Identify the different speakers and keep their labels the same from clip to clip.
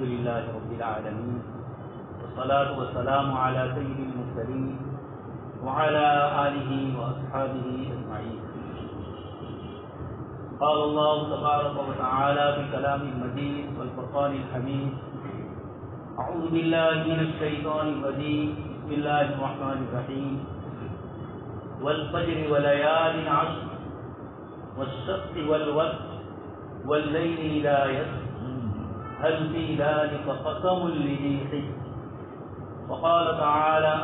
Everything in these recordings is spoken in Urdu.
Speaker 1: الحمد لله رب العالمين والصلاة والسلام على سيد المرسلين وعلى آله وأصحابه أجمعين. قال الله تبارك وتعالى في كلام المجيد والفرقان الحميد: أعوذ بالله من الشيطان الرجيم، بسم الله الرحمن الرحيم. والفجر وليال عشر والشفع والوتر والليل إذا يسر هل في ذلك قسم لذي حجر. وقال تعالى: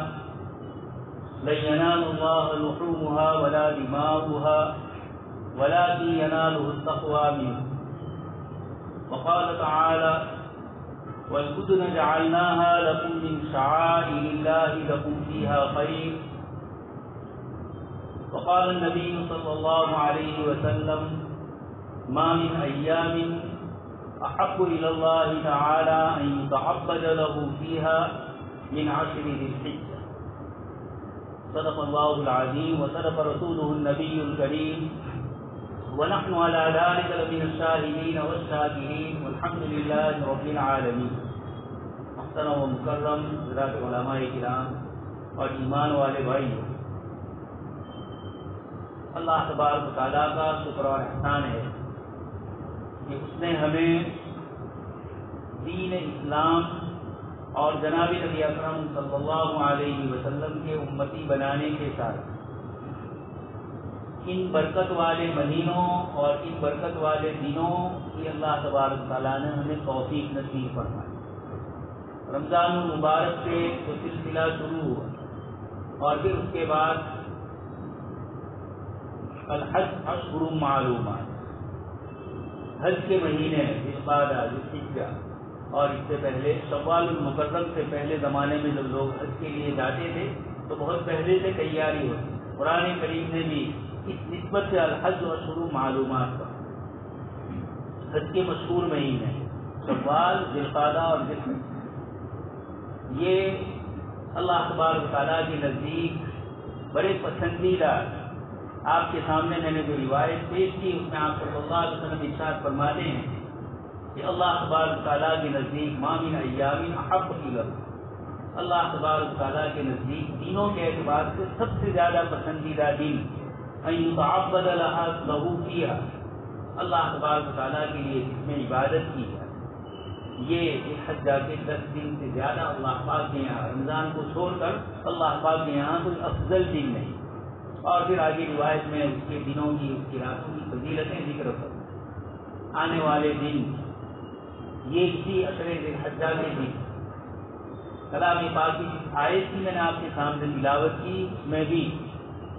Speaker 1: لن ينال الله لحومها ولا دماؤها ولكن يناله التقوى منكم. وقال تعالى: والبدن جعلناها لكم من شعائر الله لكم فيها خير. وقال النبي صلى الله عليه وسلم: ما من أيام أحب إلى الله تعالى أن يتعبد له فيها من عشر ذي الحجة. صدق الله العظيم وصدق رسوله النبي الكريم ونحن على ذلك لمن الشاهدين والشاكرين والحمد لله رب العالمين. محترم و مکرم حضرات علماء کرام اور ایمان والے بھائیوں، اللہ تبارک و تعالیٰ کا شکر اور احسان ہے کہ اس نے ہمیں دین اسلام اور جناب نبی اکرم صلی اللہ علیہ وسلم کے امتی بنانے کے ساتھ ان برکت والے مہینوں اور ان برکت والے دنوں کی اللہ تبارک و تعالیٰ نے ہمیں توفیق نصیب فرمائی. رمضان المبارک سے تو سلسلہ شروع ہوا اور پھر اس کے بعد الحج اشہر معلومات، حج کے مہینے ذوالقعدہ، ذوالحجہ، اور اس سے پہلے شوال المکرم سے پہلے زمانے میں جب لوگ حج کے لیے جاتے تھے تو بہت پہلے سے تیاری ہوتی. قرآن کریم نے بھی اس نسبت سے الحج اشہر معلومات کا حج کے مشہور مہینے شوال، ذوالقعدہ اور ذوالحجہ، یہ اللہ تبارک و تعالیٰ کے نزدیک بڑے پسندیدہ. آپ کے سامنے میں نے جو روایت پیش کی اس میں آپ صلی اللہ علیہ وسلم ارشاد فرماتے ہیں کہ اللہ تبارک و تعالیٰ کے نزدیک ما من ایام احب الی اللہ، اللہ تبارک و تعالیٰ کے نزدیک دینوں کے اعتبار سے سب سے زیادہ پسندیدہ دن ان یتعبد لہ فیہا، اللہ تبارک و تعالیٰ کے لیے جس میں عبادت کی جائے. یہ حجہ کے 10 دن سے زیادہ اللہ پاک کے یہاں رمضان کو چھوڑ کر اللہ پاک کے یہاں کوئی افضل دن نہیں. اور پھر آگے روایت میں اس کے دنوں کی، اس کی راتوں کی فضیلتیں ذکر کر آنے والے دن یہ اسی عشر ذی الحجہ کے دن کلام پاک کی آیت کی میں نے آپ کے سامنے تلاوت کی، اس میں بھی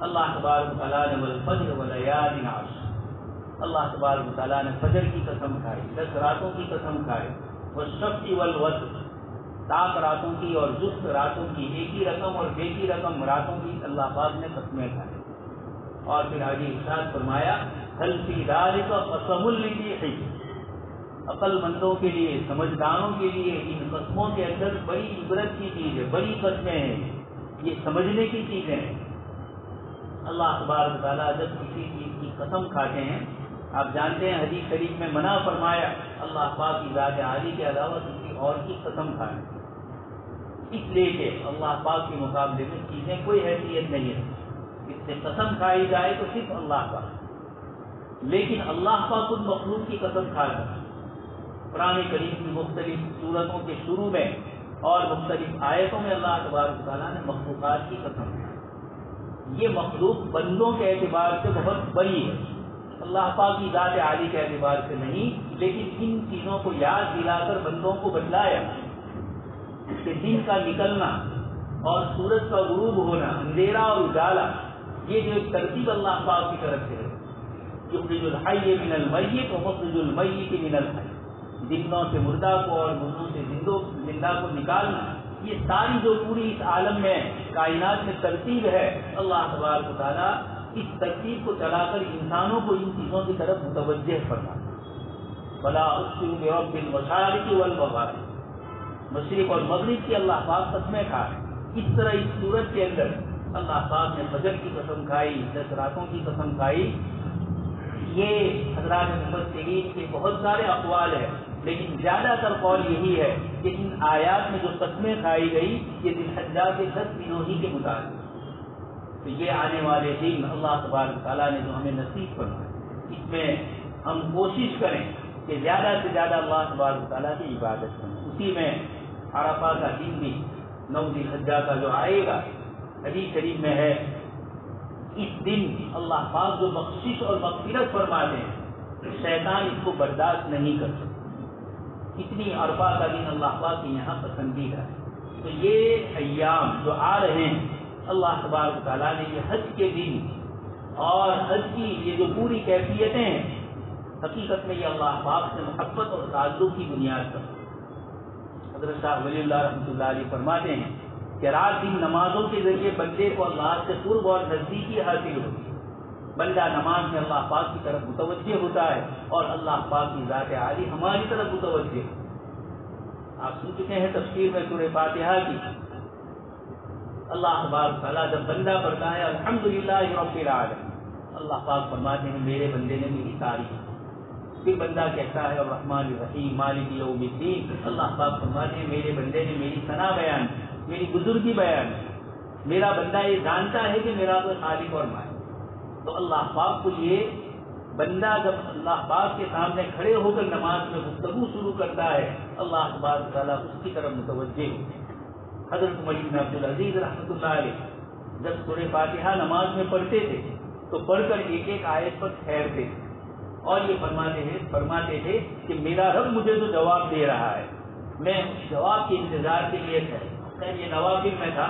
Speaker 1: اللہ تبارک و تعالیٰ نے والفجر ولیال عشر، اللہ تبارک و تعالیٰ نے فجر کی قسم کھائی، 10 راتوں کی قسم کھائی، والشفع والوتر، 7 راتوں کی اور جفت راتوں کی، ایک ہی رقم اور بے کی رقم راتوں کی اللہ پاک نے قسمیں کھائی. اور پھر آگے ارشاد فرمایا: هل فی ذلک قسم لذی حجر، عقل مندوں کے لیے، سمجھداروں کے لیے ان قسموں کے اندر بڑی عبرت کی چیز ہے، بڑی قسمیں ہیں، یہ سمجھنے کی چیزیں ہیں. اللہ تبارک و تعالیٰ جب کسی چیز کی قسم کھاتے ہیں، آپ جانتے ہیں حدیث شریف میں منع فرمایا اللہ پاک کی ذات عالی کے علاوہ کسی اور کی قسم کھانے، اس لیے کہ اللہ پاک کے مقابلے میں چیزیں کوئی حیثیت نہیں ہے. اس سے قسم کھائی جائے تو صرف اللہ کا، لیکن اللہ پاک خود مخلوق کی قسم کھاتا ہے. قرآن کریم کی مختلف سورتوں کے شروع میں اور مختلف آیتوں میں اللہ تبارک و تعالیٰ نے مخلوقات کی قسم کھائی. یہ مخلوق بندوں کے اعتبار سے بہت بڑی ہے، اللہ پاک کی ذات عالی کے اعتبار سے نہیں، لیکن ان چیزوں کو یاد دلا کر بندوں کو بتلایا کہ دن کا نکلنا اور سورج کا غروب ہونا، اندھیرا اور اجالا، یہ جو ایک ترتیب اللہ پاک کی طرف سے ہے، یخرج الحی من المیت ومخرج المیت من الحی، زندوں سے مردہ کو اور مردوں سے زندہ کو نکالنا، یہ ساری جو پوری اس عالم میں کائنات میں ترتیب ہے، اللہ تبارک و تعالیٰ اس ترتیب کو چلا کر انسانوں کو ان چیزوں کی طرف متوجہ فرماتا. فلا اقسم برب المشارق والمغارب، مشرق اور مغرب کی اللہ پاک قسمیں کھائے. اس طرح اس سورت کے اندر اللہ پاک نے فجر کی قسم کھائی، 10 راتوں کی قسم کھائی. یہ حضرات مفسرین کے بہت سارے اقوال ہیں لیکن زیادہ تر قول یہی ہے کہ ان آیات میں جو قسمیں کھائی گئی یہ ذی الحجہ کے 10 دنوں ہی کے مطابق، تو یہ آنے والے دن اللہ تبارک تعالیٰ نے جو ہمیں نصیب فرمایا، اس میں ہم کوشش کریں کہ زیادہ سے زیادہ اللہ تبارک تعالیٰ کی عبادت کریں۔ اسی میں عرفہ کا دن بھی 9 ذی الحجہ کا جو آئے گا، حدیث شریف میں ہے اس دن اللہ پاک جو بخشش اور مغفرت فرماتے ہیں، شیطان اس کو برداشت نہیں کر سکتا، اتنی عرفہ کا دن اللہ پاک کے یہاں پسندیدہ ہے۔ تو یہ ایام جو آ رہے ہیں، اللہ تبارک تعالیٰ نے یہ حج کے دن اور حج کی یہ جو پوری کیفیتیں ہیں، حقیقت میں یہ اللہ پاک سے محبت اور تعلق کی بنیاد پر۔ حضرت شاہ ولی اللہ رحمۃ اللہ علیہ فرماتے ہیں کہ رات دن نمازوں کے ذریعے بندے کو اللہ سے قرب اور نزدیکی حاصل ہوتی ہے۔ بندہ نماز میں اللہ پاک کی طرف متوجہ ہوتا ہے اور اللہ پاک کی ذات عالی ہماری طرف متوجہ ہے۔ آپ سن چکے ہیں تفسیر میں سورہ فاتحہ کی، اللہ تبارک تعالیٰ جب بندہ پڑھتا ہے الحمدللہ رب العالمین، اللہ پاک فرماتے ہیں میرے بندے نے میری تعریف کی۔ پھر بندہ کہتا ہے الرحمن الرحیم مالک یوم الدین، اللہ پاک فرماتے ہیں میرے بندے نے میری ثنا بیان کی، میری بزرگی بیان کی۔ میرا بندہ یہ جانتا ہے کہ میرا کوئی خالق اور مالک۔ تو اللہ پاک کو یہ بندہ جب اللہ پاک کے سامنے کھڑے ہو کر نماز میں گفتگو شروع کرتا ہے، اللہ تبارک تعالیٰ اس کی طرف متوجہ ہوتے ہیں۔ حضرت عمر بن عبدالعزیز رحمۃ اللہ علیہ جب سورہ فاتحہ نماز میں پڑھتے تھے تو پڑھ کر ایک ایک آیت پر ٹھہرتے تھے اور یہ فرماتے تھے کہ میرا رب مجھے جو جواب دے رہا ہے میں اس جواب کے انتظار کے لیے خیر یہ نوافل میں تھا،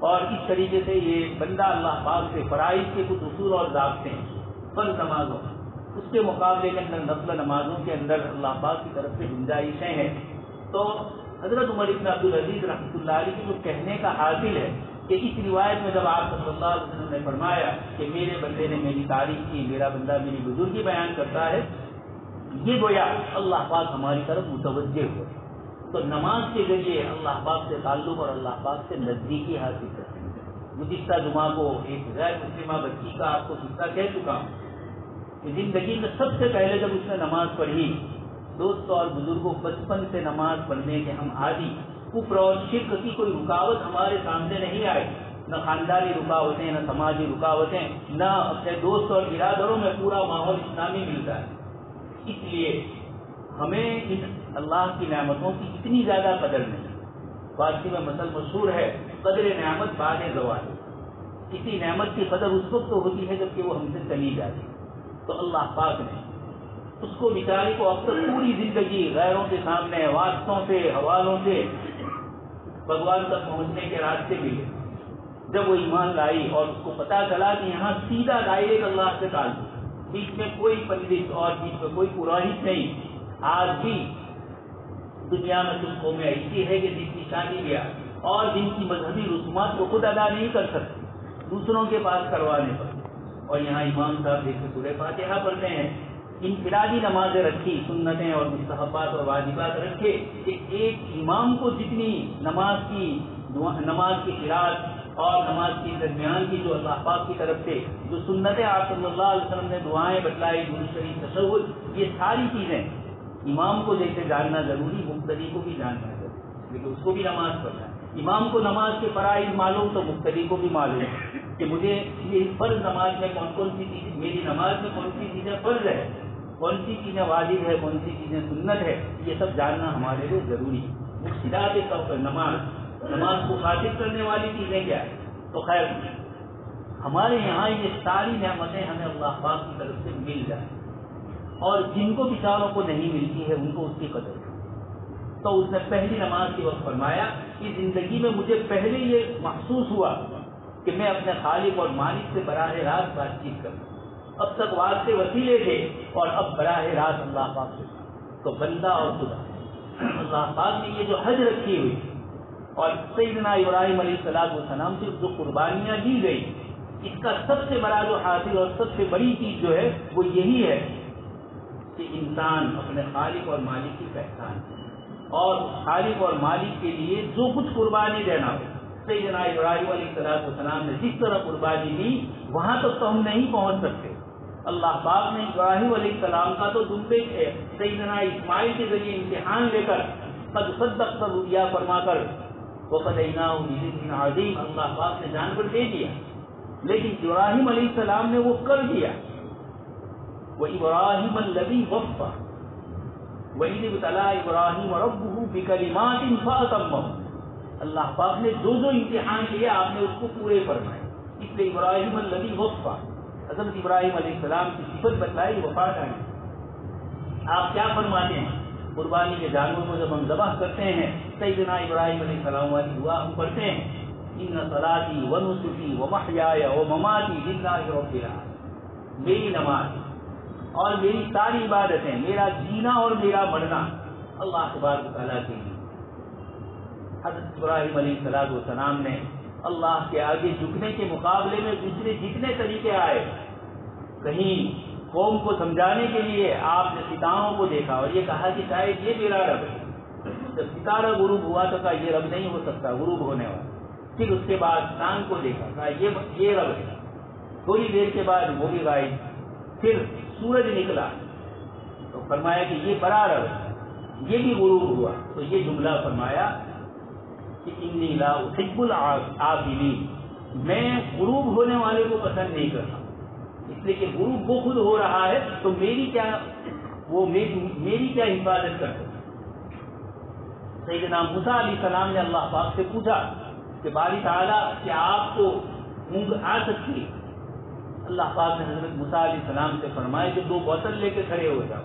Speaker 1: اور اس طریقے سے یہ بندہ اللہ پاک سے فرائض کے کچھ اصول اور ضابطے ہیں فرض نمازوں، اس کے مقابلے کے اندر نفل نمازوں کے اندر اللہ پاک کی طرف سے گنجائشیں ہیں۔ تو حضرت عمر بن عبدالعزیز رحمۃ اللہ علیہ کی جو کہنے کا حاصل ہے کہ اس روایت میں جب آپ صلی اللہ علیہ وسلم نے فرمایا کہ میرے بندے نے میری تعریف کی، میرا بندہ میری بزرگی بیان کرتا ہے، یہ گویا اللہ پاک ہماری طرف متوجہ ہوئے۔ تو نماز کے ذریعے اللہ پاک سے تعلق اور اللہ پاک سے نزدیکی حاصل کرتے ہیں۔ گزشتہ جمعہ کو ایک غیر مسلمہ بچی کا آپ کو قصہ کہہ چکا ہوں کہ زندگی میں سب سے پہلے جب اس نے نماز پڑھی، دوستوں اور بزرگوں بچپن سے نماز پڑھنے کے ہم عادی، کفر اور شرک کی کوئی رکاوٹ ہمارے سامنے نہیں آئی، نہ خاندانی رکاوٹیں، نہ سماجی رکاوٹیں، نہ اپنے دوست اور برادروں میں پورا ماحول اسلامی ملتا ہے۔ اس لیے ہمیں ان اللہ کی نعمتوں کی اتنی زیادہ قدر نہیں۔ فارسی میں مثل مشہور ہے، قدر نعمت بعد زوال۔ کسی نعمت کی قدر اس وقت ہوتی ہے جبکہ وہ ہم سے چلی جاتی ہے۔ تو اللہ پاک نے اس کو بیچارے کو اب تک پوری زندگی غیروں کے سامنے واسطوں سے حوالوں سے بھگوان تک پہنچنے کے راستے ملے۔ جب وہ ایمان لائی اور اس کو پتا چلا کہ یہاں سیدھا ڈائریکٹ اللہ سے تعلق، بیچ میں کوئی پنڈت اور بیچ میں کوئی پروہت نہیں۔ آج بھی دنیا میں کچھ قومیں ایسی ہے کہ جن کی شادی بیاہ اور جن کی مذہبی رسومات کو خود ادا نہیں کر سکتے، دوسروں کے پاس کروانے پر، اور یہاں امام صاحب دیکھ کے سورہ فاتحہ پڑھتے ہیں، انفرادی نمازیں رکھی، سنتیں اور مستحبات اور واجبات رکھے کہ ایک امام کو جتنی نماز کی قرات اور نماز کے درمیان کی جو اللہ پاک کی طرف سے جو سنتیں آپ صلی اللہ علیہ وسلم نے دعائیں بتلائی، درود شریف، تشہد، یہ ساری چیزیں امام کو جیسے جاننا ضروری، مقتدی کو بھی جاننا ضروری، لیکن اس کو بھی نماز پڑھنا ہے۔ امام کو نماز کے فرائض معلوم تو مقتدی کو بھی معلوم ہے کہ مجھے یہ فرض نماز میں کون کون سی چیز، میری نماز میں کون سی چیزیں فرض ہے، کون سی چیزیں واجب ہے، کون سی چیزیں سنت ہے، یہ سب جاننا ہمارے لیے ضروری ہے۔ مفسدات نماز کو خاطر کرنے والی چیزیں کیا ہے؟ تو خیر ہمارے یہاں یہ ساری نعمتیں ہمیں اللہ پاک کی طرف سے مل جائیں، اور جن کو بیچاروں کو نہیں ملتی ہے ان کو اس کی قدر ہے۔ تو اس نے پہلی نماز کے وقت فرمایا کہ زندگی میں مجھے پہلے یہ محسوس ہوا کہ میں اپنے خالق اور مالک سے براہ راست بات چیت کروں۔ اب تک واسطے وسیلے تھے اور اب براہ راست اللہ پاک سے، تو بندہ اور خدا، اللہ پاک نے یہ جو حج رکھی ہوئی اور سیدنا ابراہیم علیہ السلام سے جو قربانیاں دی گئی، اس کا سب سے بڑا جو حاصل اور سب سے بڑی چیز جو ہے وہ یہی ہے کہ انسان اپنے خالق اور مالک کی پہچان، اور خالق اور مالک کے لیے جو کچھ قربانی دینا ہو، سیدنا ابراہیم علیہ السلام نے جس طرح قربانی دی وہاں تک تو ہم نہیں پہنچ سکتے، اللہ پاک نے ابراہیم علیہ السلام کا تو دنبے سیدنا اسماعیل کے ذریعے امتحان لے کر قد صدقت الرؤیا فرما کر وفدیناہ بذبح عظیم اللہ پاک نے جانور دے دیا، لیکن ابراہیم علیہ السلام نے وہ کر دیا۔ وَإِبْرَاهِيمَ الَّذِي وَفَّى وَإِذِ ابْتَلَىٰ إِبْرَاهِيمَ رَبُّهُ بِكَلِمَاتٍ فَأَتَمَّهُ، اللہ پاک نے جو امتحان لیا آپ نے اس کو پورے فرمائے، اس لیے ابراہیم الذی وفا، حضرت ابراہیم علیہ السلام کی صفت بتلائی وفا ڈالی۔ آپ کیا فرماتے ہیں؟ قربانی کے جانور کو جب ہم ذبح کرتے ہیں سیدنا ابراہیم علیہ السلام والی دعا ہم پڑھتے ہیں، ان صلاتی ونسکی ومحیای ومماتی للہ رب العالمین، میری نماز اور میری ساری عبادتیں، میرا جینا اور میرا مرنا اللہ تبارک و تعالیٰ کے لیے۔ حضرت ابراہیم علیہ السلام نے اللہ کے آگے جھکنے کے مقابلے میں دوسرے جتنے طریقے آئے، کہیں قوم کو سمجھانے کے لیے آپ نے ستاروں کو دیکھا اور یہ کہا کہ شاید یہ میرا رب ہے، جب ستارہ غروب ہوا تو کہا یہ رب نہیں ہو سکتا غروب ہونے والا، پھر اس کے بعد چاند کو دیکھا، کہا یہ رب ہے، تھوڑی دیر کے بعد وہ بھی غائب، پھر سورج نکلا تو فرمایا کہ یہ بڑا رب ہے، یہ بھی غروب ہوا تو یہ جملہ فرمایا کہ انی لا احب العافلین، میں غروب ہونے والے کو پسند نہیں کرتا، اس لیے کہ غروب وہ خود ہو رہا ہے تو میری کیا حفاظت کر سکتا۔ سیدنا موسیٰ علیہ السلام نے اللہ پاک سے پوچھا کہ باری تعالیٰ کیا آپ کو اونگ آ سکتی ہے؟ اللہ پاک نے حضرت موسیٰ علیہ السلام سے فرمایا کہ 2 بوتل لے کے کھڑے ہو جاؤ،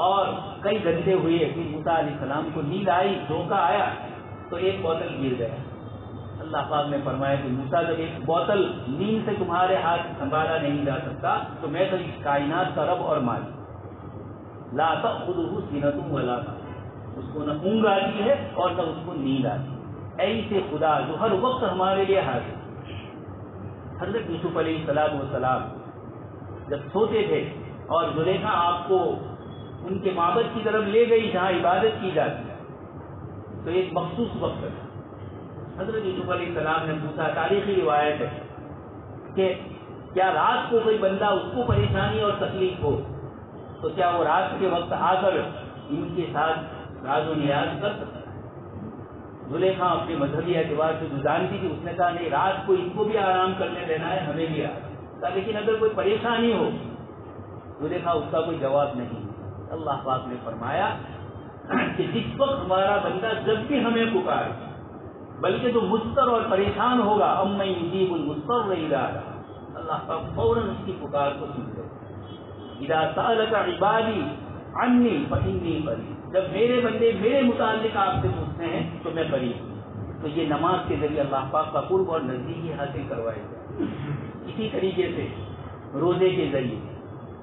Speaker 1: اور کئی گھنٹے ہوئے پھر موسیٰ علیہ السلام کو نیند آئی، دھوکہ آیا تو 1 بوتل گر گیا۔ اللہ پاک نے فرمایا کہ موسیٰ جب 1 بوتل نیند سے تمہارے ہاتھ سنبھالا نہیں جا سکتا تو میں تو اس کائنات کا رب اور مالک، لا تأخذہ سنۃ ولا نوم، اس کو نہ اونگ آتی ہے اور نہ اس کو نیند آتی، ایسے خدا جو ہر وقت ہمارے لیے حاضر۔ حضرت یوسف علیہ السلام جب سوتے تھے اور زلیخا آپ کو ان کے معبد کی طرف لے گئی جہاں عبادت کی جاتی ہے، تو ایک مخصوص وقت تھا، حضرت یوسف علیہ السلام نے پوچھا، تاریخی روایت ہے کہ کیا رات کو کوئی بندہ اس کو پریشانی اور تکلیف ہو تو کیا وہ رات کے وقت آ کر ان کے ساتھ راز و نیاز کر سکتا ہے؟ زلیخا اپنے مذہبی اعتبار سے جو جانتی تھی اس نے کہا نہیں، رات کو ان کو بھی آرام کرنے دینا ہے، ہمیں بھی آرام، لیکن اگر کوئی پریشانی ہو زلیخا اس کا کوئی جواب نہیں۔ اللہ پاک نے فرمایا کہ جس وقت ہمارا بندہ جب بھی ہمیں پکارے بلکہ جو مضطر اور پریشان ہوگا اَمَّن یُجِیبُ الْمُضْطَرَّ اِذَا دَعَاهُ، اللہ پاک فوراً اس کی پکار کو سن لے۔ اِذَا سَأَلَكَ عِبَادِي عَنِّي فَإِنِّي قَرِيبٌ، جب میرے بندے میرے متعلق آپ سے پوچھتے ہیں تو میں قریب ہوں۔ تو یہ نماز کے ذریعے اللہ پاک کا قرب اور نزدیکی حاصل کروائے گا۔ اسی طریقے سے روزے کے ذریعے،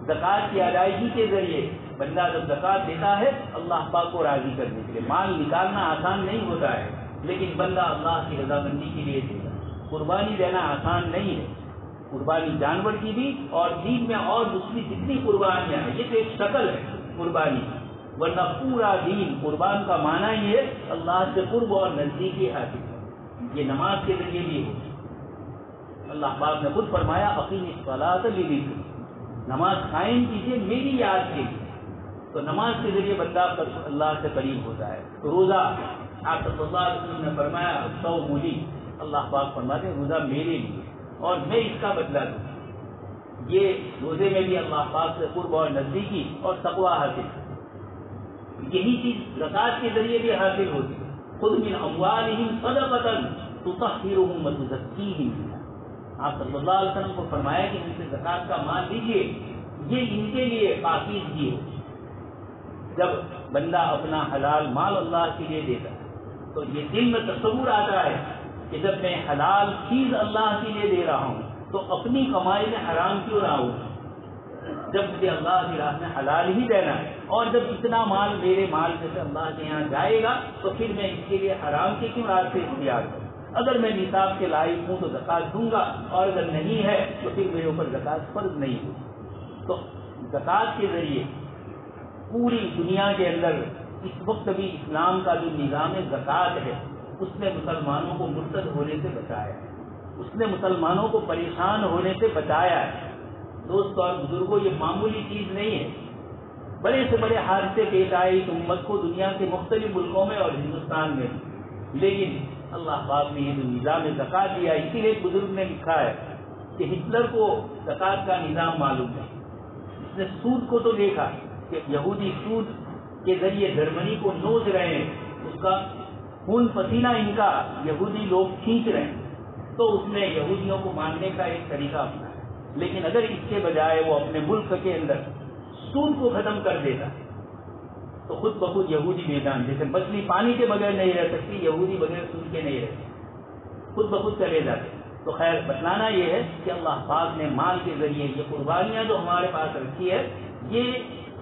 Speaker 1: زکوٰۃ کی ادائیگی کے ذریعے بندہ جب زکوٰۃ دیتا ہے اللہ پاک کو راضی کرنے کے لیے، مال نکالنا آسان نہیں ہوتا ہے لیکن بندہ اللہ کی رضامندی کے لیے دے گا۔ قربانی دینا آسان نہیں ہے، قربانی جانور کی بھی اور دین میں اور دوسری جتنی قربانیاں ہیں، یہ تو ایک شکل ہے قربانی، ورنہ پورا دین قربان کا معنی ہی ہے اللہ سے قرب اور نزدیکی حاصل ہے۔ یہ نماز کے ذریعے بھی ہو، اللہ پاک نے خود فرمایا اقیم الصلاۃ لذکری، نماز قائم کیجیے میری یاد کے لیے، تو نماز کے ذریعے بندہ اللہ سے قریب ہوتا ہے۔ روزہ آپ صلی اللہ علیہ وسلم نے فرمایا الصوم لی، اللہ پاک فرماتے ہیں روزہ میرے لیے اور میں اس کا بدلہ دوں۔ یہ روزے میں بھی اللہ پاک سے قرب اور نزدیکی اور تقویٰ حاصل ہے۔ یہی چیز زکوٰۃ کے ذریعے بھی حاصل ہوتی ہے، خذ من اموالہم صدقۃ تطہرہم وتزکیہم بہا، آپ صلی اللہ علیہ وسلم کو فرمایا کہ ان سے زکوٰۃ کا مال لیجیے، یہ ان کے لیے پاکیزگی ہو۔ جب بندہ اپنا حلال مال اللہ کے لیے دیتا ہے تو یہ دل میں تصور آتا ہے کہ جب میں حلال چیز اللہ کے لیے دے رہا ہوں تو اپنی کمائی میں حرام کیوں نہ ہو، جب مجھے اللہ کی راہ میں حلال ہی دینا ہے، اور جب اتنا مال میرے مال میں سے اللہ کے یہاں جائے گا تو پھر میں اس کے لیے حرام کے کیوں راستے اختیار کروں؟ اگر میں نصاب کے لائق ہوں تو زکوٰۃ دوں گا، اور اگر نہیں ہے تو پھر میرے اوپر زکوٰۃ فرض نہیں ہوگی۔ تو زکوٰۃ کے ذریعے پوری دنیا کے اندر اس وقت بھی اسلام کا جو نظام زکوٰۃ ہے اس نے مسلمانوں کو مرتد ہونے سے بچایا ہے، اس نے مسلمانوں کو پریشان ہونے سے بچایا ہے۔ دوستوں اور بزرگوں یہ معمولی چیز نہیں ہے. بڑے سے بڑے حادثے پیش آئے اس امت کو دنیا کے مختلف ملکوں میں اور ہندوستان میں، لیکن اللہ پاک نے یہ جو نظام زکوٰۃ دیا، اسی لیے ایک بزرگ نے لکھا ہے کہ ہٹلر کو زکوٰۃ کا نظام معلوم ہے. اس نے سود کو تو دیکھا کہ یہودی سود کے ذریعے جرمنی کو نوچ رہے ہیں، اس کا خون پسینہ ان کا یہودی لوگ کھینچ رہے ہیں، تو اس نے یہودیوں کو ماننے کا ایک طریقہ اپنایا. لیکن اگر اس کے بجائے وہ اپنے ملک کے اندر سود کو ختم کر دیتا تو خود بخود یہودی میدان، جیسے مچھلی پانی کے بغیر نہیں رہ سکتی، یہودی بغیر سود کے نہیں رہتے، خود بخود چلے جاتے. تو خیر بتلانا یہ ہے کہ اللہ پاک نے مال کے ذریعے یہ قربانیاں جو ہمارے پاس رکھی ہے، یہ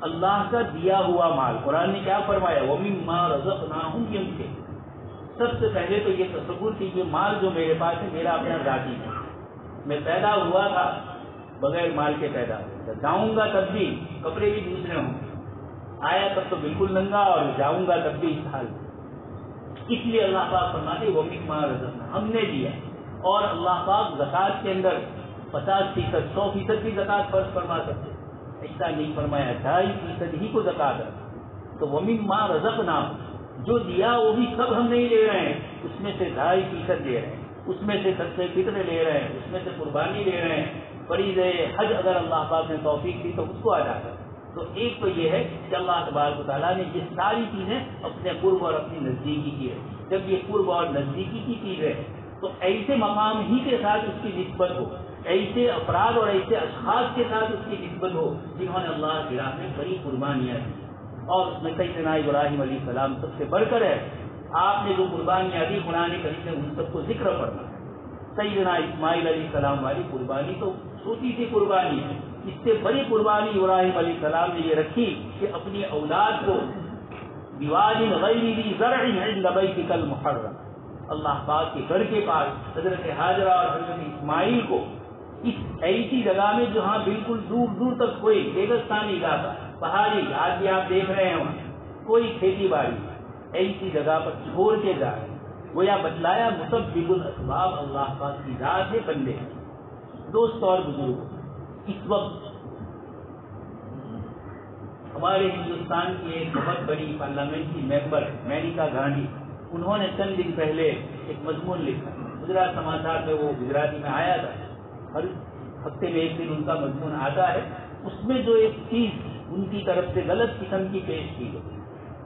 Speaker 1: اللہ کا دیا ہوا مال. قرآن نے کیا فرمایا؟ وَمِمَّا رَزَقْنَاهُمْ يُنْفِقُونَ. سب سے پہلے تو یہ تصور کہ یہ مال جو میرے پاس ہے میرا اپنا ذاتی ہے. میں پیدا ہوا تھا بغیر مال کے پیدا ہوا، جاؤں گا تب بھی کپڑے بھی دوسرے ہوں، آیا تب تو بالکل ننگا اور جاؤں گا تب بھی اس حال. اس لیے اللہ پاک فرماتے وَمِمَّا رَزَقْنَاهُمْ، ہم نے دیا. اور اللہ پاک زکوٰۃ کے اندر 50%، 100% کی زکوٰۃ فرض فرما سکتے، ایسا نہیں فرمایا، 2.5% ہی کو زکوٰۃ ہے. تو وَمِمَّا رَزَقْنَاهُمْ، جو دیا وہ بھی سب ہم نہیں لے رہے ہیں، اس میں سے 2.5% لے رہے ہیں، اس میں سے صدقہ فطر لے رہے ہیں، اس میں سے قربانی لے رہے ہیں، فریضہ حج اگر اللہ پاک نے توفیق دی تو اس کو ادا کر. تو ایک تو یہ ہے کہ اللہ تبارک و تعالیٰ نے یہ ساری چیزیں اپنے قرب اور اپنی نزدیکی کی ہے. جب یہ قرب اور نزدیکی کی چیز ہے تو ایسے مقام ہی کے ساتھ اس کی نسبت ہو، ایسے افراد اور ایسے اشخاص کے ساتھ اس کی نسبت ہو جنہوں نے اللہ کی راہ میں بڑی قربانیاں دی. اور اس میں سیدنا ابراہیم علیہ السلام سب سے بڑھ کر ہے. آپ نے جو قربانیاں دی قرآن کریم نے ان سب کو ذکر کرنا. سیدنا اسماعیل علیہ السلام والی قربانی تو چھوٹی سی قربانی ہے، اس سے بڑی قربانی ابراہیم علیہ السلام نے یہ رکھی کہ اپنی اولاد کو بواد غیر ذی زرع عند بیتک المحرم، اللہ پاک کے گھر کے پاس حضرت ہاجرہ اور حضرت اسماعیل کو اس ایسی جگہ میں جہاں بالکل دور دور تک کوئی ریگستانی علاقہ، پہاڑی، آج بھی آپ دیکھ رہے ہیں وہاں کوئی کھیتی باڑی، ایسی جگہ پر چھوڑ کے جا رہے. گویا بتلایا مسبب الاسباب اللہ پاک کی ذات ہے بندے. دوستوں اور بزرگوں، اس وقت ہمارے ہندوستان کی ایک بہت بڑی پارلیمنٹ کی ممبر مینیکا گاندھی، انہوں نے چند دن پہلے ایک مضمون لکھا، گجرات سماچار میں وہ گجراتی میں آیا تھا، ہر ہفتے میں ایک دن ان کا مضمون آتا ہے. اس میں جو ایک چیز ان کی طرف سے غلط قسم کی پیش کی گئی،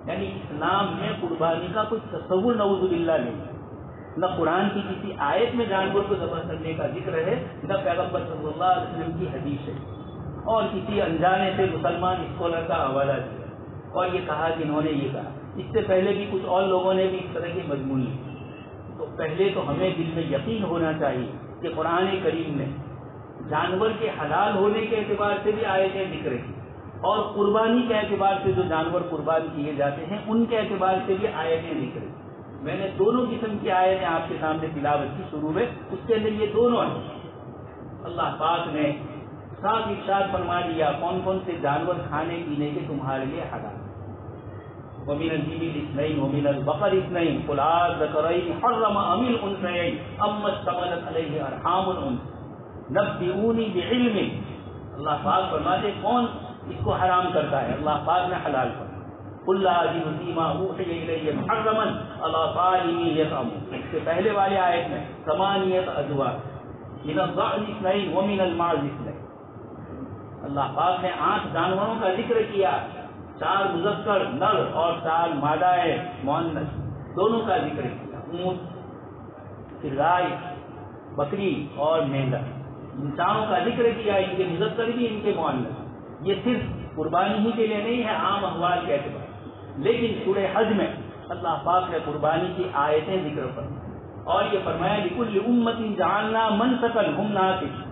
Speaker 1: یعنی اسلام میں قربانی کا کوئی تصور نعوذ باللہ نہیں، نہ قرآن کی کسی آیت میں جانور کو ذبح کرنے کا ذکر ہے، نہ پیغمبر صلی اللہ علیہ وسلم کی حدیث ہے، اور کسی انجانے سے مسلمان اسکالر کا حوالہ دیا اور یہ کہا کہ انہوں نے یہ کہا. اس سے پہلے بھی کچھ اور لوگوں نے بھی اس طرح کے مضمون لکھے. تو پہلے تو ہمیں دل میں یقین ہونا چاہیے کہ قرآن کریم نے جانور کے حلال ہونے کے اعتبار سے بھی آیتیں ذکر کی، اور قربانی کے اعتبار سے جو جانور قربان کیے جاتے ہیں ان کے اعتبار سے بھی آیتیں ذکر کی. میں نے دونوں قسم کی آیتیں آپ کے سامنے تلاوت کی شروع میں، اس کے اندر یہ دونوں ہیں. اللہ پاک نے صاف ارشاد فرما دیا کون کون سے جانور کھانے پینے کے تمہارے لیے حلال. وَمِنَ الْإِبِلِ اثْنَيْنِ وَمِنَ الْبَقَرِ اثْنَيْنِ قُلْ أَذَكَرَيْنِ حَرَّمَ أَمِ الْأُنثَيَيْنِ أَمَّا اشْتَمَلَتْ عَلَيْهِ أَرْحَامُ الْأُنثَىٰ نَبِّئُونِي بِعِلْمٍ. اللہ پاک فرماتے کون اس کو حرام کرتا ہے؟ اللہ پاک نے حلال فرمایا. قُلْ لَا أَجِدُ فِي مَا أُوحِيَ إِلَيَّ مُحَرَّمًا عَلَىٰ طَاعِمٍ يَطْعَمُهُ. اس سے پہلے والے آیت میں ثمانیۃ أَزْوَاجٍ مِنَ الضَّأْنِ اثْنَيْنِ وَمِنَ الْمَعْزِ اثْنَيْنِ. اللہ پاک نے 8 جانوروں کا ذکر کیا، 4 مذکر نر اور 4 مادہ مؤنث دونوں کا ذکر کیا. اونٹ، پھر گائے، بکری اور مینڈا، ان چاروں کا ذکر کیا، ان کے مذکر بھی ان کے مؤنث. یہ صرف قربانی ہی کے لیے نہیں ہے، عام احوال کے اعتبار. لیکن سورہ حج میں اللہ پاک نے قربانی کی آیتیں ذکر فرمائی اور یہ فرمایا لِكُلِّ أُمَّةٍ جَعَلْنَا مَنسَكًا هُمْ نَاسِكُوهُ.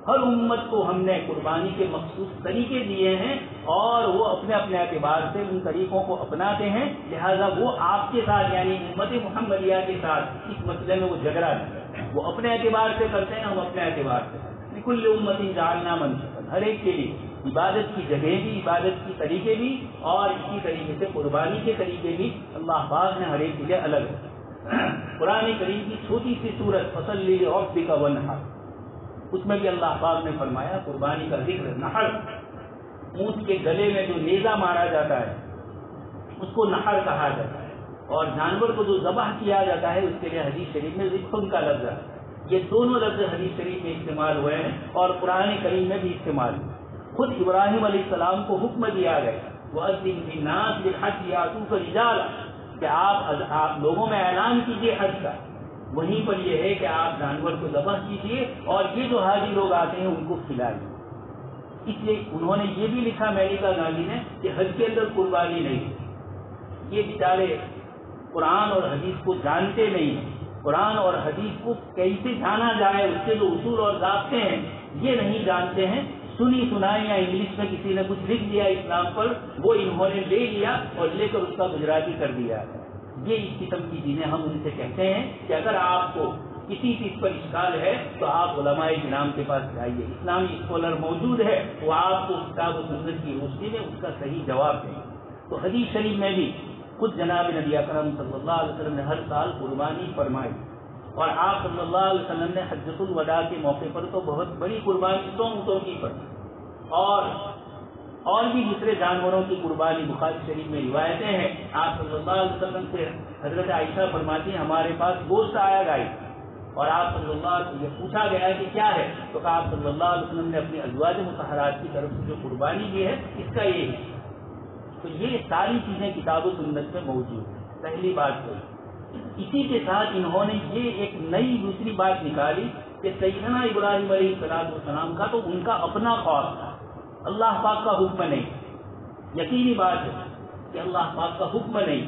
Speaker 1: ہر امت کو ہم نے قربانی کے مخصوص طریقے دیے ہیں اور وہ اپنے اپنے اعتبار سے ان طریقوں کو اپناتے ہیں، لہذا وہ آپ کے ساتھ یعنی امت محمدیہ کے ساتھ اس مسئلے میں وہ جھگڑا نہیں کرتے. وہ اپنے اعتبار سے کرتے ہیں، ہم اپنے اعتبار سے. لِكُلِّ أُمَّةٍ جَعَلْنَا مَنسَكًا، ہر ایک کے لیے عبادت کی جگہ بھی، عبادت کی طریقے بھی اور اسی طریقے سے قربانی کے طریقے بھی اللہ پاک نے ہر ایک کے لیے الگ ہے. قرآن کریم کی چھوٹی سی سورت فَصَلِّ لِرَبِّكَ وَانْحَرْ، اس میں بھی اللہ پاک نے فرمایا قربانی کا ذکر نحر، اونٹ کے گلے میں جو نیزہ مارا جاتا ہے اس کو نحر کہا جاتا ہے، اور جانور کو جو ذبح کیا جاتا ہے اس کے لیے حدیث شریف میں ذبح کا لفظ ہے۔ یہ دونوں لفظ حدیث شریف میں استعمال ہوئے ہیں اور قرآن کریم میں بھی استعمال ہوئے۔ خود ابراہیم علیہ السلام کو حکم دیا گیا وَأَذِّن فِي النَّاسِ بِالْحَجِّ يَأْتُوكَ رِجَالًا کہ آپ لوگوں میں اعلان کیجیے حج کا۔ وہیں پر یہ ہے کہ آپ جانور کو ذبح کیجیے اور یہ جو حاجی لوگ آتے ہیں ان کو کھلائیے۔ اس لیے انہوں نے یہ بھی لکھا میلیکا گاندھی نے کہ حج کے اندر قربانی نہیں۔ یہ بیچارے قرآن اور حدیث کو جانتے نہیں ہیں، قرآن اور حدیث کو کیسے جانا جائے، اس کے جو اصول اور ضابطے ہیں یہ نہیں جانتے ہیں۔ سنی سنائی یا انگلش میں کسی نے کچھ لکھ دیا اسلام پر، وہ انہوں نے لے لیا اور لے کر اس کا گجراتی کر دیا۔ یہ اس قسم کی چیزیں ہم ان سے کہتے ہیں کہ اگر آپ کو کسی چیز پر اشکال ہے تو آپ علماء کرام کے پاس جائیے، اسلامی اسکالر موجود ہے، وہ آپ کو کتاب و سنت کی روشنی میں اس کا صحیح جواب دیں۔ تو حدیث شریف میں بھی خود جناب نبی اکرم صلی اللہ علیہ وسلم نے ہر سال قربانی فرمائی، اور آپ صلی اللہ علیہ وسلم نے حجۃ الوداع کے موقع پر تو بہت بڑی قربانی 100 اونٹوں کی فرمائی، اور بھی دوسرے جانوروں کی قربانی بخاری شریف میں روایتیں ہیں۔ آپ صلی اللہ علیہ وسلم سے حضرت عائشہ فرماتی ہیں ہمارے پاس گوشت آیا گائی، اور آپ صلی اللہ علیہ وسلم سے پوچھا گیا کہ کیا ہے، تو کہا آپ صلی اللہ علیہ وسلم نے اپنی ازواج مطہرات کی طرف سے جو قربانی دی ہے اس کا یہ ہے۔ تو یہ ساری چیزیں کتاب و سنت میں موجود ہیں، پہلی بات تو اسی کے ساتھ انہوں نے یہ ایک نئی دوسری بات نکالی کہ سیدنا ابراہیم علیہ السلام کا تو ان کا اپنا خواب تھا، اللہ پاک کا حکم نہیں۔ یقینی بات ہے کہ اللہ پاک کا حکم نہیں،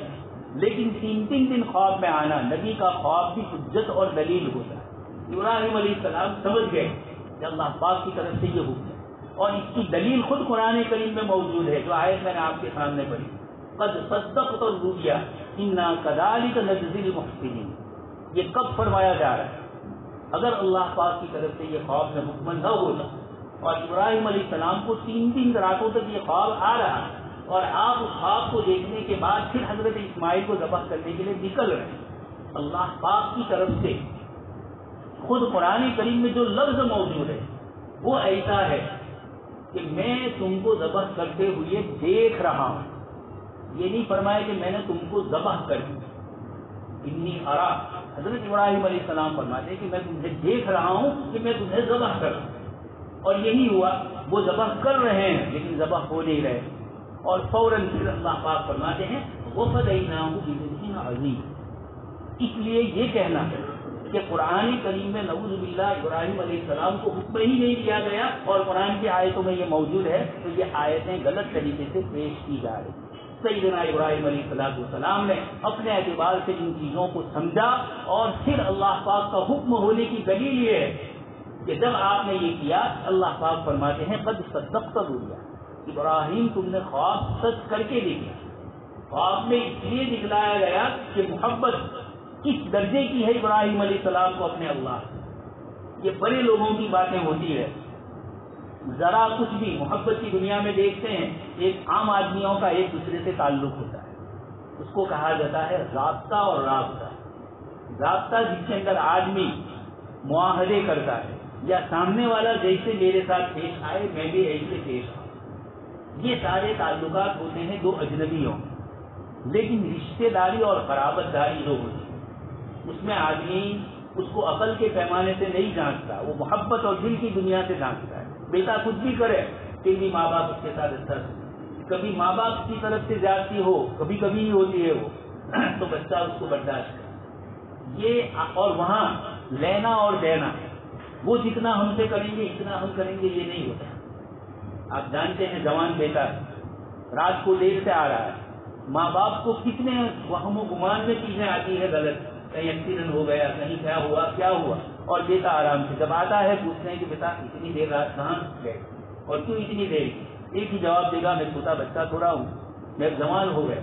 Speaker 1: لیکن 3 دن خواب میں آنا، نبی کا خواب بھی حجت اور دلیل ہوتا ہے۔ ابراہیم علیہ السلام سمجھ گئے کہ اللہ پاک کی طرف سے یہ حکم ہے، اور اس کی دلیل خود قرآن کریم میں موجود ہے، جو آیت میں نے آپ کے سامنے پڑھی، قد صدقت الرؤیا انا کذالک نجزی المحسنین۔ یہ کب فرمایا جا رہا ہے؟ اگر اللہ پاک کی طرف سے یہ خواب میں حکم نہ ہوتا اور ابراہیم علیہ السلام کو 3 راتوں تک یہ خواب آ رہا، اور آپ اس خواب کو دیکھنے کے بعد پھر حضرت اسماعیل کو ذبح کرنے کے لیے نکل رہے ہیں، اللہ پاک کی طرف سے خود قرآن کریم میں جو لفظ موجود ہے وہ ایسا ہے کہ میں تم کو ذبح کرتے ہوئے دیکھ رہا ہوں، یہ نہیں فرمایا کہ میں نے تم کو ذبح کر دیا۔ انی ارا، حضرت ابراہیم علیہ السلام فرماتے کہ میں تمہیں دیکھ رہا ہوں کہ میں تمہیں ذبح کروں، اور یہی ہوا، وہ ذبح کر رہے ہیں لیکن ذبح ہو نہیں رہے، اور فوراً پھر اللہ پاک فرماتے ہیں وَفَدَيْنَاهُ بِذِبْحٍ عَظِيمٍ۔ اس لیے یہ کہنا ہے کہ قرآن کریم میں نعوذ باللہ ابراہیم علیہ السلام کو حکم ہی نہیں دیا گیا اور قرآن کی آیتوں میں یہ موجود ہے، تو یہ آیتیں غلط طریقے سے پیش کی جا رہی ہیں۔ سیدنا ابراہیم علیہ السلام نے اپنے اعتبار سے ان چیزوں کو سمجھا، اور پھر اللہ پاک کا حکم ہونے کی دلیل یہ ہے کہ جب آپ نے یہ کیا، اللہ پاک فرماتے ہیں قد صدقت الرؤیا، ابراہیم تم نے خواب سچ کر کے دکھایا۔ خواب میں اس لیے دکھلایا گیا کہ محبت کس درجے کی ہے ابراہیم علیہ السلام کو اپنے اللہ سے۔ یہ بڑے لوگوں کی باتیں ہوتی ہے، ذرا کچھ بھی محبت کی دنیا میں دیکھتے ہیں، ایک عام آدمیوں کا ایک دوسرے سے تعلق ہوتا ہے، اس کو کہا جاتا ہے رابطہ اور رابطہ۔ رابطہ جس کے اندر آدمی معاہدے کرتا ہے، یا سامنے والا جیسے میرے ساتھ پیش آئے میں بھی ایسے پیش آؤں، یہ سارے تعلقات ہوتے ہیں دو اجنبیوں میں۔ لیکن رشتے داری اور قرابت داری جو ہوتی ہے اس میں آدمی اس کو عقل کے پیمانے سے نہیں جانچتا، وہ محبت اور دل کی دنیا سے جانچتا ہے۔ بیٹا کچھ بھی کرے پھر بھی ماں باپ اس کے ساتھ اچھا سے، کبھی ماں باپ کی طرف سے زیادتی ہو، کبھی کبھی ہی ہوتی ہے وہ تو بچہ اس کو برداشت کرے۔ یہ اور وہاں لینا اور دینا، وہ جتنا ہم سے کریں گے اتنا ہم کریں گے، یہ نہیں ہوتا۔ آپ جانتے ہیں جوان بیٹا رات کو دیر سے آ رہا ہے، ماں باپ کو کتنے وہم و گمان میں چیزیں آتی ہے غلط، کہیں ایکسیڈنٹ ہو گیا، کہیں کیا ہوا، اور بیٹا آرام سے جب آتا ہے پوچھتے ہیں کہ بیٹا اتنی دیر رات کہاں گئے اور کیوں اتنی دیر کی؟ ایک ہی جواب دے گا میں چھوٹا بچہ تھوڑا ہوں، میں جوان ہو گیا۔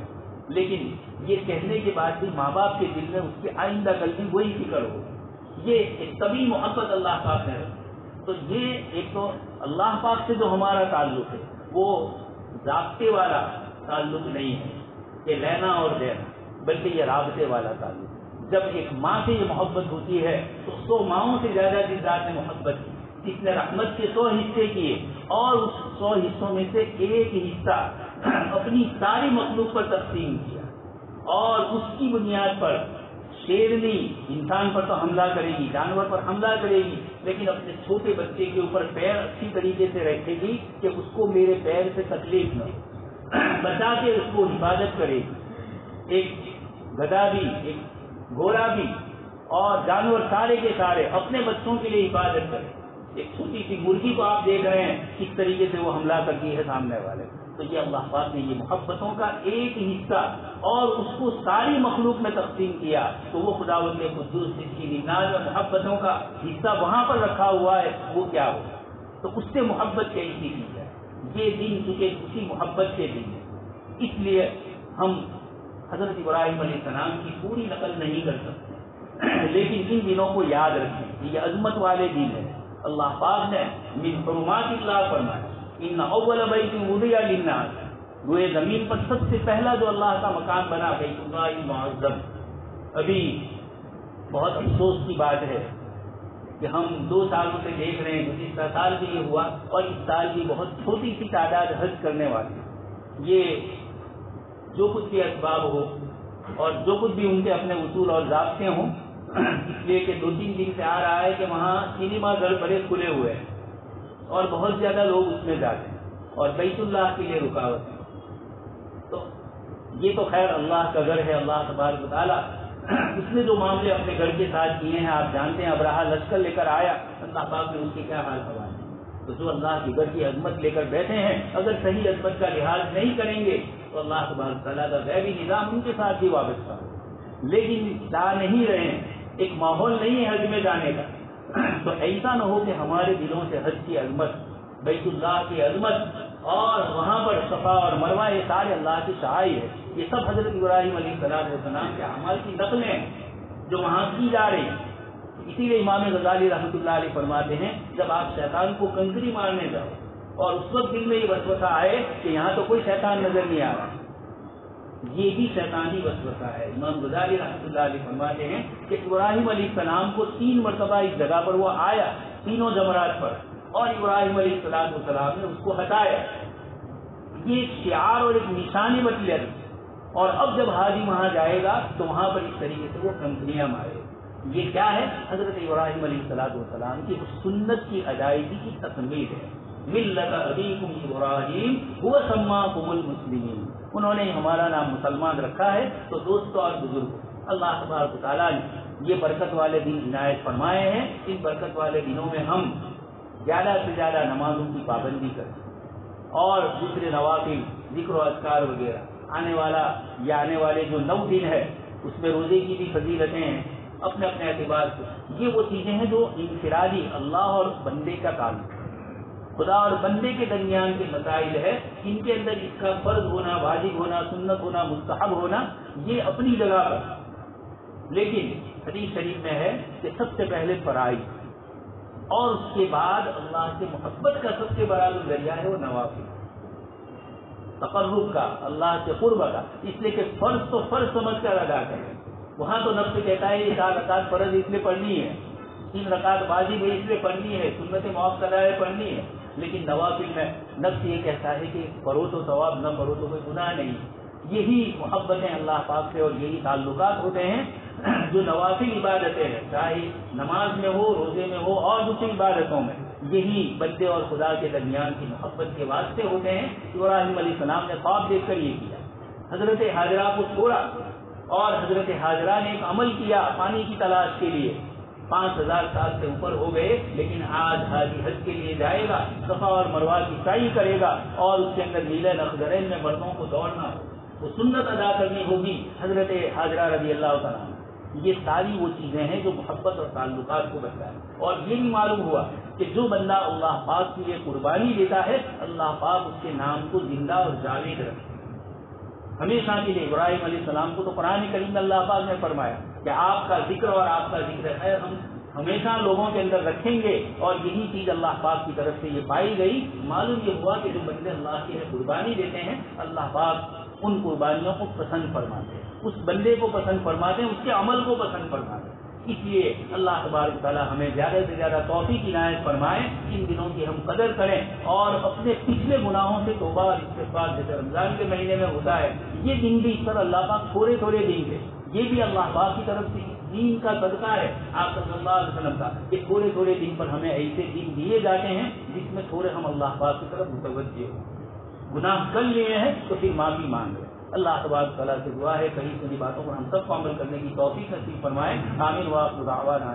Speaker 1: لیکن یہ کہنے کے بعد بھی ماں باپ کے دل میں اس کی آئندہ کل وہی فکر ہو، یہ ایک طبی محبت اللہ پاک نے رکھی۔ تو یہ ایک تو اللہ پاک سے جو ہمارا تعلق ہے وہ ضابطے والا تعلق نہیں ہے کہ لینا اور دینا، بلکہ یہ رابطے والا تعلق ہے۔ جب ایک ماں سے یہ محبت ہوتی ہے تو 100 ماؤں سے زیادہ جس ذات نے محبت کی، اس نے رحمت کے 100 حصے کیے اور اس 100 حصوں میں سے ایک حصہ اپنی ساری مخلوق پر تقسیم کیا، اور اس کی بنیاد پر شیرنی انسان پر تو حملہ کرے گی، جانور پر حملہ کرے گی، لیکن اپنے چھوٹے بچے کے اوپر پیر اچھی طریقے سے رکھے گی کہ اس کو میرے پیر سے تکلیف نہ ہو، بچا کے اس کو حفاظت کرے گی۔ ایک گدھا بھی، ایک گھوڑا بھی اور جانور سارے کے سارے اپنے بچوں کے لیے حفاظت کرے۔ ایک چھوٹی سی مرغی کو آپ دیکھ رہے ہیں کس طریقے سے وہ حملہ کرتی ہے سامنے والے، تو یہ اللہ پاک نے یہ محبتوں کا ایک حصہ اور اس کو ساری مخلوق میں تقسیم کیا، تو وہ خداوند قدوس جس کی 99 محبتوں کا حصہ وہاں پر رکھا ہوا ہے وہ کیا ہو، تو اس سے محبت کیسی کی جائے۔ یہ دن چونکہ اسی محبت کے دن ہے، اس لیے ہم حضرت ابراہیم علیہ السلام کی پوری نقل نہیں کر سکتے، لیکن ان دنوں کو یاد رکھیں، یہ عظمت والے دن ہے۔ اللہ پاک نے من حرمات اللہ فرمایا، ان اول بیت وضع للناس، گوئے زمین پر سب سے پہلا جو اللہ کا مکان بنا بیت اللہ المعظم۔ ابھی بہت افسوس کی بات ہے کہ ہم 2 سالوں سے دیکھ رہے ہیں، گزشتہ سال بھی یہ ہوا اور اس سال بھی بہت چھوٹی سی تعداد حج کرنے والی۔ یہ جو کچھ بھی اسباب ہو اور جو کچھ بھی ان کے اپنے اصول اور ضابطے ہوں، اس لیے کہ 2-3 دن سے آ رہا ہے کہ وہاں سینما گھر بڑے کھلے ہوئے ہیں اور بہت زیادہ لوگ اس میں جاتے ہیں اور بیت اللہ کے لیے رکاوٹ ہے۔ تو یہ تو خیر اللہ کا گھر ہے، اللہ تبارک و تعالیٰ اس نے جو معاملے اپنے گھر کے ساتھ کیے ہیں آپ جانتے ہیں، ابراہا لشکر لے کر آیا، اللہ پاک نے اس کے کیا حال ہوائے۔ تو جو اللہ کے گھر کی عظمت لے کر بیٹھے ہیں، اگر صحیح عظمت کا لحاظ نہیں کریں گے تو اللہ تبارک و تعالیٰ کا غیبی نظام ان کے ساتھ بھی وابستہ ہو، لیکن جا نہیں رہے ہیں، ایک ماحول نہیں ہے حج میں جانے کا، تو ایسا نہ ہو کہ ہمارے دلوں سے حج کی عظمت، بیت اللہ کی عظمت اور وہاں پر صفا اور مروہ یہ سارے اللہ کی شعائر ہے، یہ سب حضرت ابراہیم علیہ السلام کے اعمال کی نقلیں ہیں جو وہاں کی جا رہی ہیں۔ اسی لیے امام غزالی رحمۃ اللہ علیہ فرماتے ہیں، جب آپ شیطان کو کنکری مارنے جاؤ اور اس وقت دل میں یہ وسوسہ آئے کہ یہاں تو کوئی شیطان نظر نہیں آ رہا، یہ بھی شیطانی وسوسہ ہے۔ امام غزالی رحمۃ اللہ علیہ فرماتے ہیں کہ ابراہیم علیہ السلام کو 3 مرتبہ اس جگہ پر وہ آیا، تینوں جمرات پر، اور ابراہیم علیہ السلام نے اس کو ہٹایا۔ یہ ایک شعار اور ایک نشانی بتلیا، اور اب جب حاجی وہاں جائے گا تو وہاں پر اس طریقے سے وہ کنکریاں مارے۔ یہ کیا ہے؟ حضرت ابراہیم علیہ السلام کی سنت کی ادائیگی کی تکمیل ہے۔ ملت ابیکم ابراہیم هو سماکم المسلمین، انہوں نے ہمارا نام مسلمان رکھا ہے۔ تو دوستوں اور بزرگوں، اللہ تبارک و تعالیٰ نے یہ برکت والے دن عنایت فرمائے ہیں، ان برکت والے دنوں میں ہم زیادہ سے زیادہ نمازوں کی پابندی کریں اور دوسرے نوافل، ذکر و اذکار وغیرہ۔ آنے والے جو 9 دن ہے اس میں روزے کی بھی فضیلتیں ہیں اپنے اپنے اعتبار سے۔ یہ وہ چیزیں ہیں جو انفرادی اللہ اور بندے کا تعلق ہے، خدا اور بندے کے درمیان کے مسائل ہے، ان کے اندر اس کا فرض ہونا، واجب ہونا، سنت ہونا، مستحب ہونا، یہ اپنی جگہ پر، لیکن حدیث شریف میں ہے کہ سب سے پہلے فرائض اور اس کے بعد اللہ سے محبت کا سب سے بڑا جو ذریعہ ہے وہ نوافل، تقرب کا، اللہ سے قرب کا، اس لیے کہ فرض تو فرض سمجھ کر ادا کریں۔ وہاں تو نفس کہتا ہے یہ 4 رکعت فرض اس لیے پڑھنی ہے، 3 رکعت واجب ہے اس لیے پڑھنی ہے، سنت مؤکدہ ہے پڑھنی ہے، لیکن نوافل میں نفس یہ کہتا ہے کہ پڑھو تو ثواب، نہ پڑھو تو کوئی گناہ نہیں۔ یہی محبتیں اللہ پاک سے اور یہی تعلقات ہوتے ہیں جو نوافل عبادتیں ہیں، چاہے نماز میں ہو، روزے میں ہو اور دوسری عبادتوں میں، یہی بندے اور خدا کے درمیان کی محبت کے واسطے ہوتے ہیں۔ ابراہیم علیہ السلام نے خواب دیکھ کر یہ کیا، حضرت ہاجرہ کو چھوڑا اور حضرت ہاجرہ نے ایک عمل کیا پانی کی تلاش کے لیے۔ 5000 سال سے اوپر ہو گئے، لیکن آج حاجی حج کے لیے جائے گا، صفا اور مروہ کی سعی کرے گا اور اس کے اندر میلہ نخدرین میں مردوں کو دوڑنا ہو، تو سنت ادا کرنی ہوگی حضرت ہاجرہ رضی اللہ تعالیٰ عنہ۔ یہ ساری وہ چیزیں ہیں جو محبت اور تعلقات کو بتائیں، اور یہ بھی معلوم ہوا کہ جو بندہ اللہ پاک کی یہ قربانی دیتا ہے، اللہ پاک اس کے نام کو زندہ اور جاوید رکھے ہمیشہ کے لیے۔ ابراہیم علیہ السلام کو تو قرآن کریم میں اللہ پاک نے فرمایا کہ آپ کا ذکر اور آپ کا ذکر خیر ہم ہمیشہ لوگوں کے اندر رکھیں گے، اور یہی چیز اللہ پاک کی طرف سے یہ پائی گئی۔ معلوم یہ ہوا کہ جو بندے اللہ کی قربانی دیتے ہیں، اللہ پاک ان قربانیوں کو پسند فرماتے ہیں، اس بندے کو پسند فرماتے ہیں، اس کے عمل کو پسند فرماتے ہیں۔ اس لیے اللہ تبارک تعالیٰ ہمیں زیادہ سے زیادہ توفیق عنایت فرمائے، ان دنوں کی ہم قدر کریں اور اپنے پچھلے گناہوں سے توبہ اور استغفار، جیسے رمضان کے مہینے میں ہوتا ہے یہ دن بھی اس طرح اللہ پاک تھوڑے تھوڑے دن تھے، یہ بھی اللہ پاک کی طرف سے دین کا صدقہ ہے آپ صلی اللہ علیہ وسلم کا، کہ تھوڑے تھوڑے دن پر ہمیں ایسے دن دیے جاتے ہیں جس میں تھوڑے ہم اللہ پاک کی طرف متوجہ ہوں، گناہ کر لیے ہیں تو پھر معافی مانگ رہے۔ اللہ تبارک تعالیٰ سے دعا ہے کہیں سنی باتوں پر ہم سب کو عمل کرنے کی توفیق نصیب فرمائے، آمین وآخر دعوانا۔